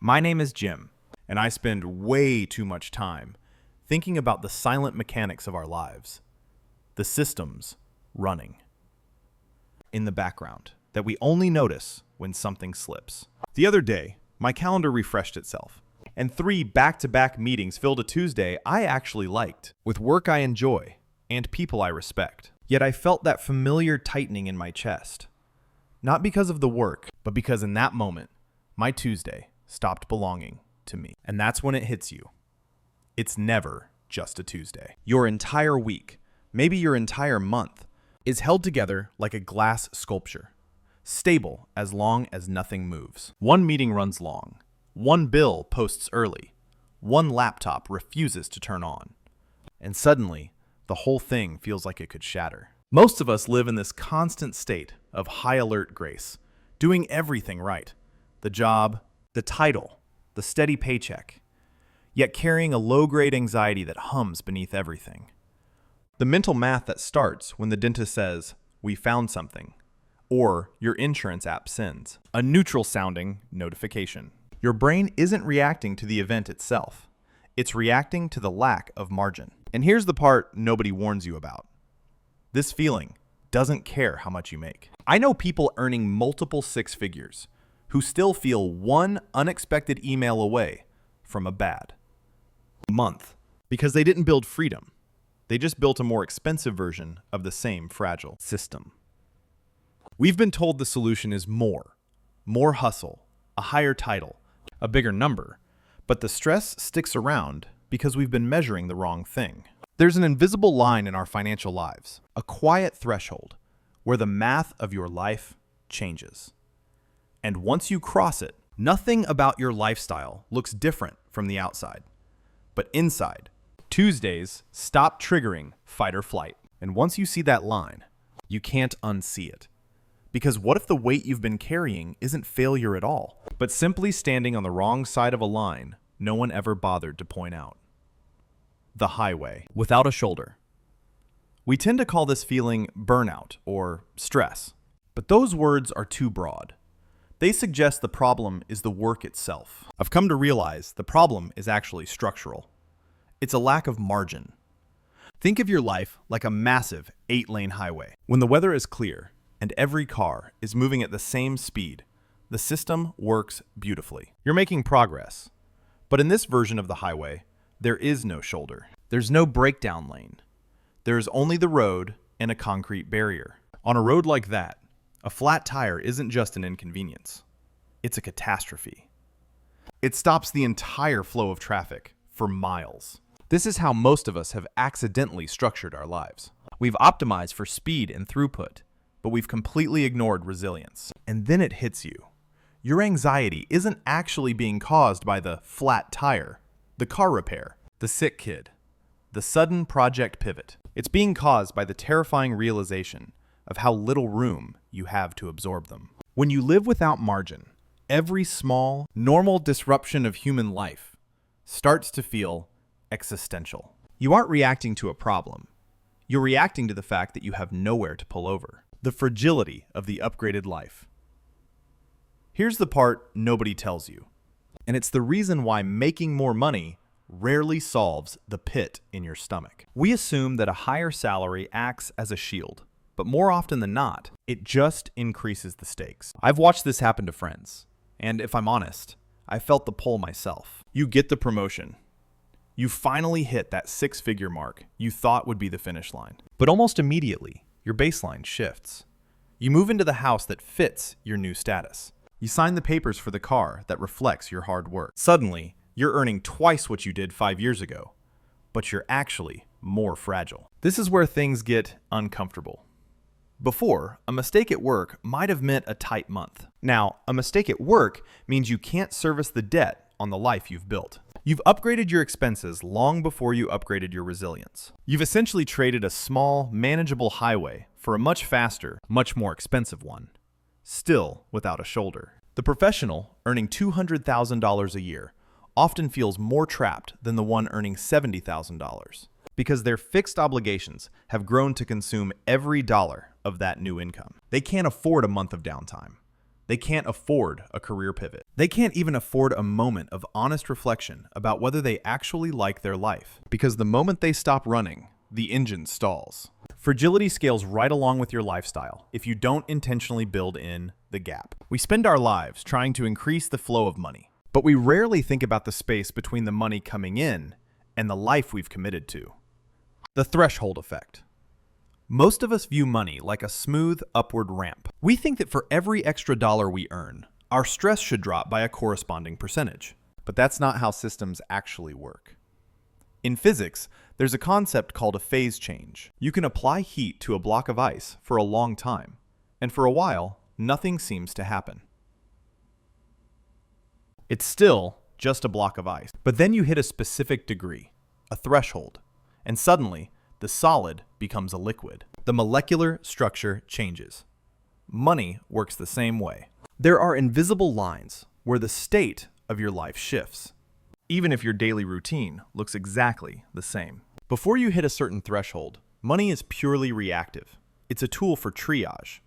My name is Jim, and I spend way too much time thinking about the silent mechanics of our lives, the systems running in the background that we only notice when something slips. The other day, my calendar refreshed itself, and 3 back-to-back meetings filled a Tuesday I actually liked, with work I enjoy and people I respect. Yet I felt that familiar tightening in my chest. Not because of the work, but because in that moment, my Tuesday stopped belonging to me. And that's when it hits you. It's never just a Tuesday. Your entire week, maybe your entire month, is held together like a glass sculpture, stable as long as nothing moves. One meeting runs long. One bill posts early. One laptop refuses to turn on. And suddenly, the whole thing feels like it could shatter. Most of us live in this constant state of high alert grace, doing everything right. The job, the title, the steady paycheck, yet carrying a low-grade anxiety that hums beneath everything. The mental math that starts when the dentist says, "We found something," or your insurance app sends a neutral-sounding notification. Your brain isn't reacting to the event itself. It's reacting to the lack of margin. And here's the part nobody warns you about. This feeling doesn't care how much you make. I know people earning multiple 6 figures who still feel one unexpected email away from a bad month because they didn't build freedom. They just built a more expensive version of the same fragile system. We've been told the solution is more hustle, a higher title, a bigger number, but the stress sticks around because we've been measuring the wrong thing. There's an invisible line in our financial lives, a quiet threshold where the math of your life changes. And once you cross it, nothing about your lifestyle looks different from the outside. But inside, Tuesdays stop triggering fight or flight. And once you see that line, you can't unsee it. Because what if the weight you've been carrying isn't failure at all, but simply standing on the wrong side of a line no one ever bothered to point out? The highway without a shoulder. We tend to call this feeling burnout or stress, but those words are too broad. They suggest the problem is the work itself. I've come to realize the problem is actually structural. It's a lack of margin. Think of your life like a massive 8-lane highway. When the weather is clear and every car is moving at the same speed, the system works beautifully. You're making progress. But in this version of the highway, there is no shoulder. There's no breakdown lane. There is only the road and a concrete barrier. On a road like that, a flat tire isn't just an inconvenience. It's a catastrophe. It stops the entire flow of traffic for miles. This is how most of us have accidentally structured our lives. We've optimized for speed and throughput, but we've completely ignored resilience. And then it hits you. Your anxiety isn't actually being caused by the flat tire, the car repair, the sick kid, the sudden project pivot. It's being caused by the terrifying realization of how little room you have to absorb them. When you live without margin, every small, normal disruption of human life starts to feel existential. You aren't reacting to a problem. You're reacting to the fact that you have nowhere to pull over. The fragility of the upgraded life. Here's the part nobody tells you. And it's the reason why making more money rarely solves the pit in your stomach. We assume that a higher salary acts as a shield, but more often than not, it just increases the stakes. I've watched this happen to friends, and if I'm honest, I felt the pull myself. You get the promotion. You finally hit that 6-figure mark you thought would be the finish line. But almost immediately, your baseline shifts. You move into the house that fits your new status. You sign the papers for the car that reflects your hard work. Suddenly, you're earning twice what you did 5 years ago, but you're actually more fragile. This is where things get uncomfortable. Before, a mistake at work might have meant a tight month. Now, a mistake at work means you can't service the debt on the life you've built. You've upgraded your expenses long before you upgraded your resilience. You've essentially traded a small, manageable highway for a much faster, much more expensive one, still without a shoulder. The professional earning $200,000 a year often feels more trapped than the one earning $70,000 because their fixed obligations have grown to consume every dollar of that new income. They can't afford a month of downtime. They can't afford a career pivot. They can't even afford a moment of honest reflection about whether they actually like their life. Because the moment they stop running, the engine stalls. Fragility scales right along with your lifestyle if you don't intentionally build in the gap. We spend our lives trying to increase the flow of money, but we rarely think about the space between the money coming in and the life we've committed to. The threshold effect. Most of us view money like a smooth upward ramp. We think that for every extra dollar we earn, our stress should drop by a corresponding percentage. But that's not how systems actually work. In physics, there's a concept called a phase change. You can apply heat to a block of ice for a long time, and for a while, nothing seems to happen. It's still just a block of ice. But then you hit a specific degree, a threshold, and suddenly, the solid becomes a liquid. The molecular structure changes. Money works the same way. There are invisible lines where the state of your life shifts, even if your daily routine looks exactly the same. Before you hit a certain threshold, money is purely reactive. It's a tool for triage.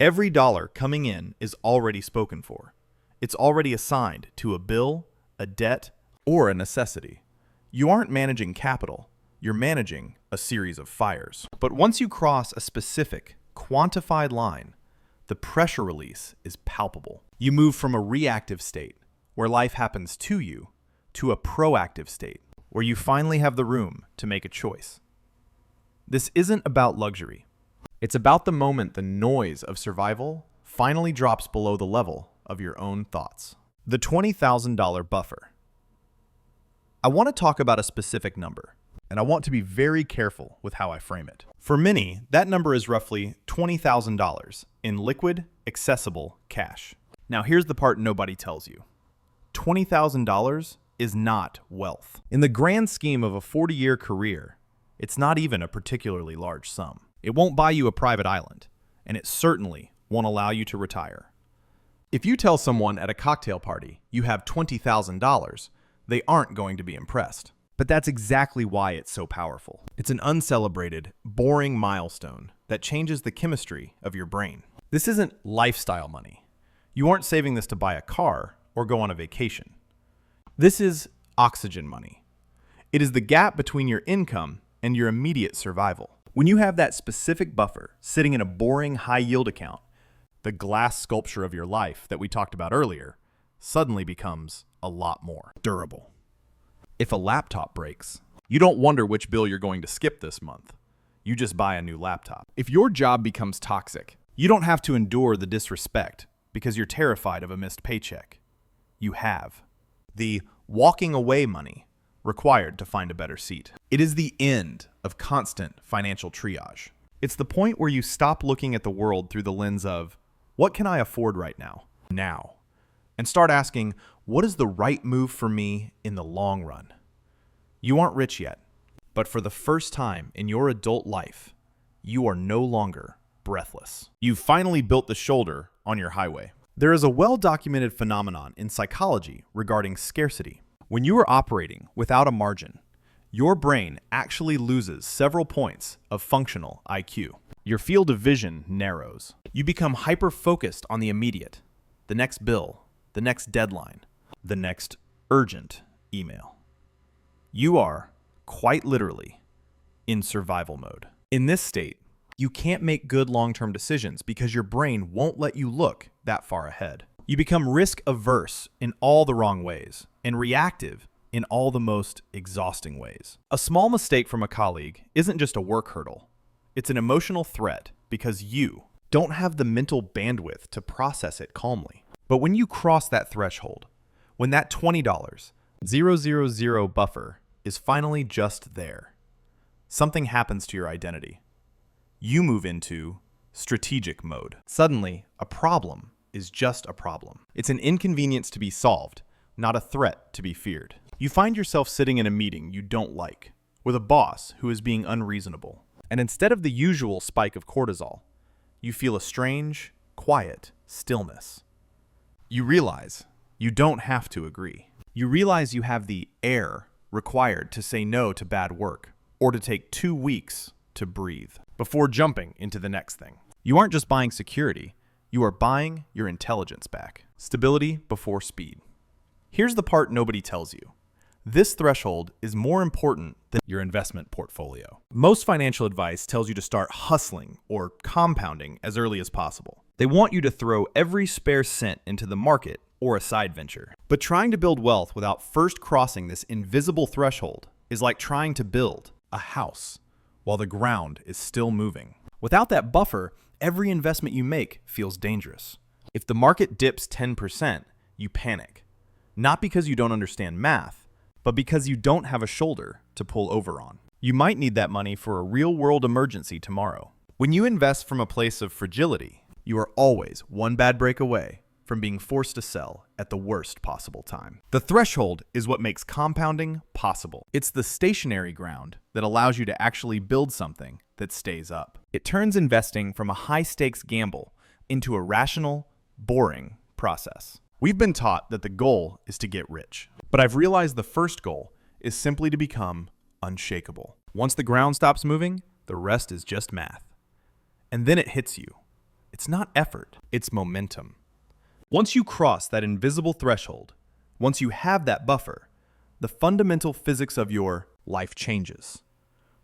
Every dollar coming in is already spoken for. It's already assigned to a bill, a debt, or a necessity. You aren't managing capital. You're managing a series of fires. But once you cross a specific, quantified line, the pressure release is palpable. You move from a reactive state, where life happens to you, to a proactive state, where you finally have the room to make a choice. This isn't about luxury. It's about the moment the noise of survival finally drops below the level of your own thoughts. The $20,000 buffer. I want to talk about a specific number, and I want to be very careful with how I frame it. For many, that number is roughly $20,000 in liquid, accessible cash. Now here's the part nobody tells you. $20,000 is not wealth. In the grand scheme of a 40-year career, it's not even a particularly large sum. It won't buy you a private island, and it certainly won't allow you to retire. If you tell someone at a cocktail party you have $20,000, they aren't going to be impressed. But that's exactly why it's so powerful. It's an uncelebrated, boring milestone that changes the chemistry of your brain. This isn't lifestyle money. You aren't saving this to buy a car or go on a vacation. This is oxygen money. It is the gap between your income and your immediate survival. When you have that specific buffer sitting in a boring high-yield account, the glass sculpture of your life that we talked about earlier suddenly becomes a lot more durable. If a laptop breaks, you don't wonder which bill you're going to skip this month. You just buy a new laptop. If your job becomes toxic, you don't have to endure the disrespect because you're terrified of a missed paycheck. You have the walking away money required to find a better seat. It is the end of constant financial triage. It's the point where you stop looking at the world through the lens of, what can I afford right now? And start asking, what is the right move for me in the long run? You aren't rich yet, but for the first time in your adult life, you are no longer breathless. You've finally built the shoulder on your highway. There is a well-documented phenomenon in psychology regarding scarcity. When you are operating without a margin, your brain actually loses several points of functional IQ. Your field of vision narrows. You become hyper-focused on the immediate, the next bill, the next deadline, the next urgent email. You are, quite literally, in survival mode. In this state, you can't make good long-term decisions because your brain won't let you look that far ahead. You become risk-averse in all the wrong ways and reactive in all the most exhausting ways. A small mistake from a colleague isn't just a work hurdle. It's an emotional threat because you don't have the mental bandwidth to process it calmly. But when you cross that threshold, when that $20,000 buffer is finally just there, something happens to your identity. You move into strategic mode. Suddenly, a problem is just a problem. It's an inconvenience to be solved, not a threat to be feared. You find yourself sitting in a meeting you don't like, with a boss who is being unreasonable. And instead of the usual spike of cortisol, you feel a strange, quiet stillness. You realize you don't have to agree. You realize you have the air required to say no to bad work or to take 2 weeks to breathe before jumping into the next thing. You aren't just buying security, You are buying your intelligence back. Stability before speed. Here's the part nobody tells you. This threshold is more important than your investment portfolio. Most financial advice tells you to start hustling or compounding as early as possible. They want you to throw every spare cent into the market or a side venture. But trying to build wealth without first crossing this invisible threshold is like trying to build a house while the ground is still moving. Without that buffer, every investment you make feels dangerous. If the market dips 10%, you panic. Not because you don't understand math, but because you don't have a shoulder to pull over on. You might need that money for a real-world emergency tomorrow. When you invest from a place of fragility, you are always one bad break away from being forced to sell at the worst possible time. The threshold is what makes compounding possible. It's the stationary ground that allows you to actually build something that stays up. It turns investing from a high-stakes gamble into a rational, boring process. We've been taught that the goal is to get rich, but I've realized the first goal is simply to become unshakable. Once the ground stops moving, the rest is just math. And then it hits you. It's not effort, it's momentum. Once you cross that invisible threshold, once you have that buffer, the fundamental physics of your life changes.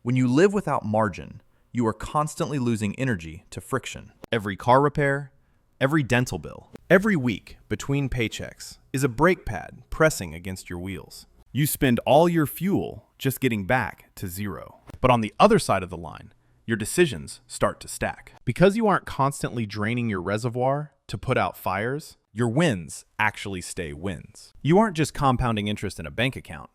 When you live without margin, you are constantly losing energy to friction. Every car repair, every dental bill, every week between paychecks is a brake pad pressing against your wheels. You spend all your fuel just getting back to zero. But on the other side of the line, your decisions start to stack. Because you aren't constantly draining your reservoir to put out fires, your wins actually stay wins. You aren't just compounding interest in a bank account,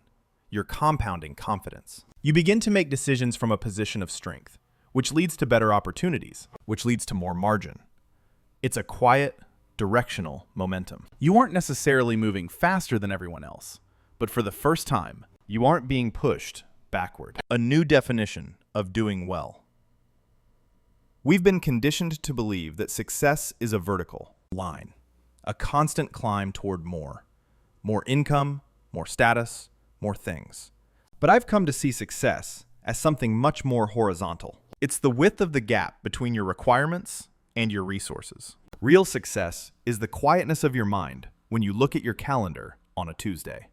you're compounding confidence. You begin to make decisions from a position of strength, which leads to better opportunities, which leads to more margin. It's a quiet, directional momentum. You aren't necessarily moving faster than everyone else, but for the first time, you aren't being pushed backward. A new definition of doing well. We've been conditioned to believe that success is a vertical line, a constant climb toward more. More income, more status, more things. But I've come to see success as something much more horizontal. It's the width of the gap between your requirements and your resources. Real success is the quietness of your mind when you look at your calendar on a Tuesday.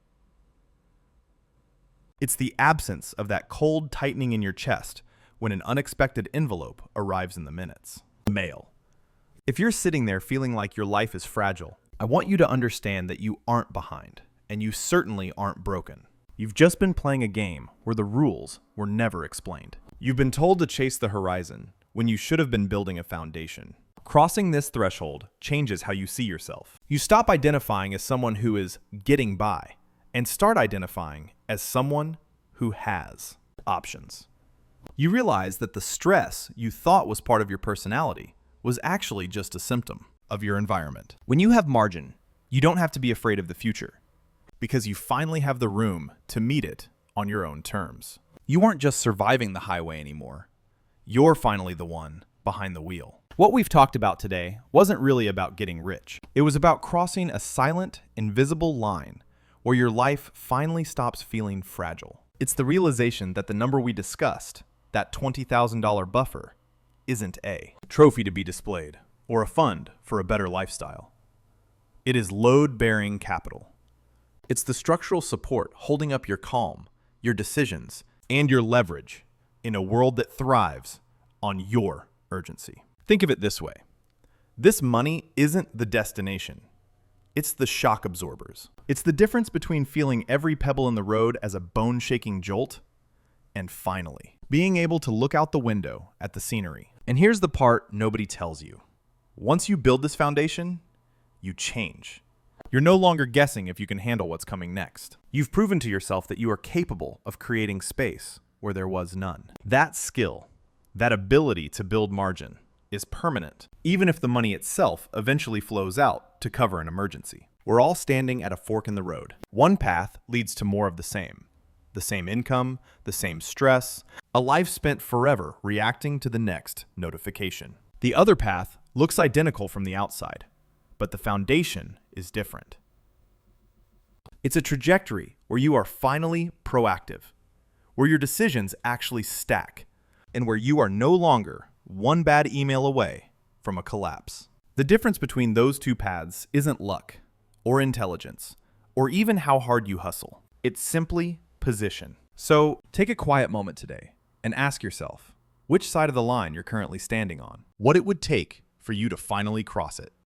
It's the absence of that cold tightening in your chest when an unexpected envelope arrives in the minutes. Mail. If you're sitting there feeling like your life is fragile, I want you to understand that you aren't behind, and you certainly aren't broken. You've just been playing a game where the rules were never explained. You've been told to chase the horizon when you should have been building a foundation. Crossing this threshold changes how you see yourself. You stop identifying as someone who is getting by and start identifying as someone who has options. You realize that the stress you thought was part of your personality was actually just a symptom of your environment. When you have margin, you don't have to be afraid of the future because you finally have the room to meet it on your own terms. You aren't just surviving the highway anymore. You're finally the one behind the wheel. What we've talked about today wasn't really about getting rich. It was about crossing a silent, invisible line where your life finally stops feeling fragile. It's the realization that the number we discussed, that $20,000 buffer, isn't a trophy to be displayed or a fund for a better lifestyle. It is load-bearing capital. It's the structural support holding up your calm, your decisions, and your leverage in a world that thrives on your urgency. Think of it this way. This money isn't the destination. It's the shock absorbers. It's the difference between feeling every pebble in the road as a bone-shaking jolt and finally being able to look out the window at the scenery. And here's the part nobody tells you. Once you build this foundation, you change. You're no longer guessing if you can handle what's coming next. You've proven to yourself that you are capable of creating space where there was none. That skill, that ability to build margin, is permanent, even if the money itself eventually flows out to cover an emergency. We're all standing at a fork in the road. One path leads to more of the same. The same income, the same stress, a life spent forever reacting to the next notification. The other path looks identical from the outside, but the foundation is different. It's a trajectory where you are finally proactive, where your decisions actually stack, and where you are no longer one bad email away from a collapse. The difference between those two paths isn't luck, or intelligence, or even how hard you hustle. It's simply position. So take a quiet moment today and ask yourself which side of the line you're currently standing on. What it would take for you to finally cross it.